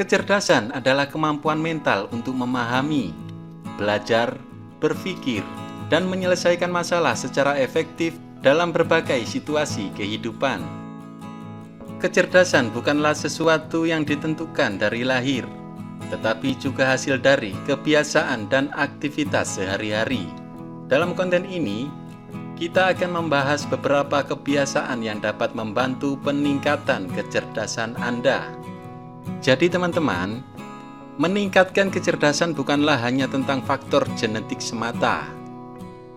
Kecerdasan adalah kemampuan mental untuk memahami, belajar, berpikir, dan menyelesaikan masalah secara efektif dalam berbagai situasi kehidupan. Kecerdasan bukanlah sesuatu yang ditentukan dari lahir, tetapi juga hasil dari kebiasaan dan aktivitas sehari-hari. Dalam konten ini, kita akan membahas beberapa kebiasaan yang dapat membantu peningkatan kecerdasan Anda. Jadi teman-teman, meningkatkan kecerdasan bukanlah hanya tentang faktor genetik semata.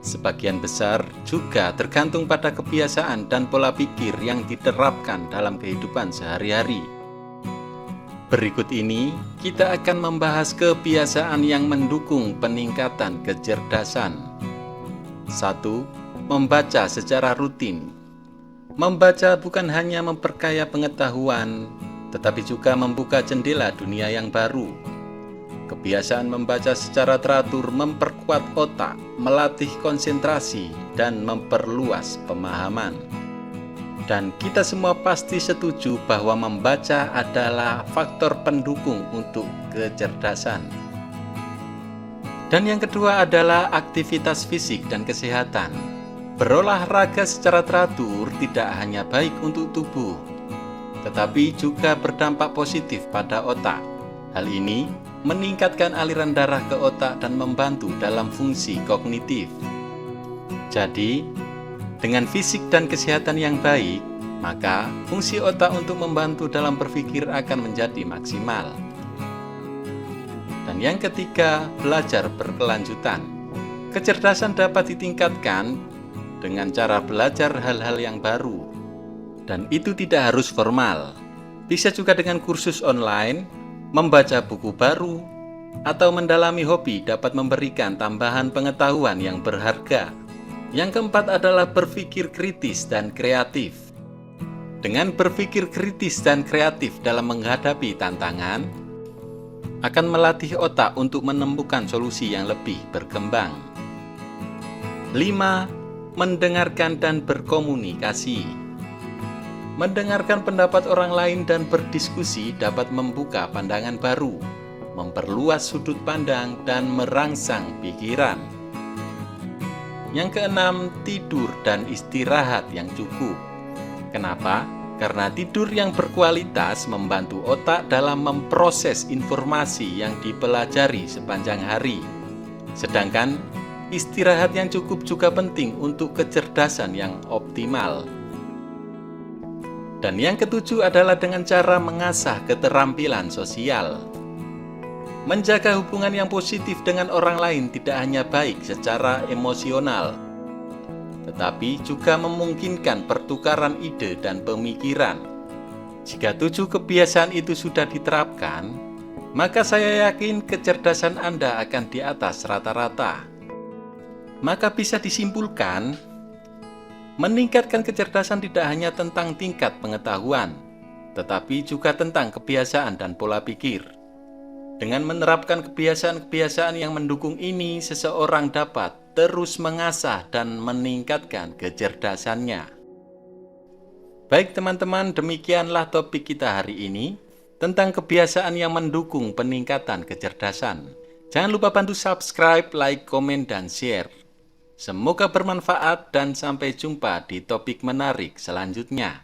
Sebagian besar juga tergantung pada kebiasaan dan pola pikir yang diterapkan dalam kehidupan sehari-hari. Berikut ini, kita akan membahas kebiasaan yang mendukung peningkatan kecerdasan. 1. Membaca secara rutin. Membaca bukan hanya memperkaya pengetahuan, tetapi juga membuka jendela dunia yang baru. Kebiasaan membaca secara teratur memperkuat otak, melatih konsentrasi, dan memperluas pemahaman. Dan kita semua pasti setuju bahwa membaca adalah faktor pendukung untuk kecerdasan. Dan yang kedua adalah aktivitas fisik dan kesehatan. Berolahraga secara teratur tidak hanya baik untuk tubuh, tetapi juga berdampak positif pada otak. Hal ini meningkatkan aliran darah ke otak dan membantu dalam fungsi kognitif. Jadi, dengan fisik dan kesehatan yang baik, maka fungsi otak untuk membantu dalam berpikir akan menjadi maksimal. Dan yang ketiga, belajar berkelanjutan. Kecerdasan dapat ditingkatkan dengan cara belajar hal-hal yang baru. Dan itu tidak harus formal. Bisa juga dengan kursus online, membaca buku baru, atau mendalami hobi dapat memberikan tambahan pengetahuan yang berharga. Yang keempat adalah berpikir kritis dan kreatif. Dengan berpikir kritis dan kreatif dalam menghadapi tantangan, akan melatih otak untuk menemukan solusi yang lebih berkembang. 5. Mendengarkan dan berkomunikasi. Mendengarkan pendapat orang lain dan berdiskusi dapat membuka pandangan baru, memperluas sudut pandang, dan merangsang pikiran. Yang keenam, tidur dan istirahat yang cukup. Kenapa? Karena tidur yang berkualitas membantu otak dalam memproses informasi yang dipelajari sepanjang hari. Sedangkan istirahat yang cukup juga penting untuk kecerdasan yang optimal. Dan yang ketujuh adalah dengan cara mengasah keterampilan sosial. Menjaga hubungan yang positif dengan orang lain tidak hanya baik secara emosional, tetapi juga memungkinkan pertukaran ide dan pemikiran. Jika 7 kebiasaan itu sudah diterapkan, maka saya yakin kecerdasan Anda akan di atas rata-rata. Maka bisa disimpulkan, meningkatkan kecerdasan tidak hanya tentang tingkat pengetahuan, tetapi juga tentang kebiasaan dan pola pikir. Dengan menerapkan kebiasaan-kebiasaan yang mendukung ini, seseorang dapat terus mengasah dan meningkatkan kecerdasannya. Baik teman-teman, demikianlah topik kita hari ini tentang kebiasaan yang mendukung peningkatan kecerdasan. Jangan lupa bantu subscribe, like, komen, dan share. Semoga bermanfaat dan sampai jumpa di topik menarik selanjutnya.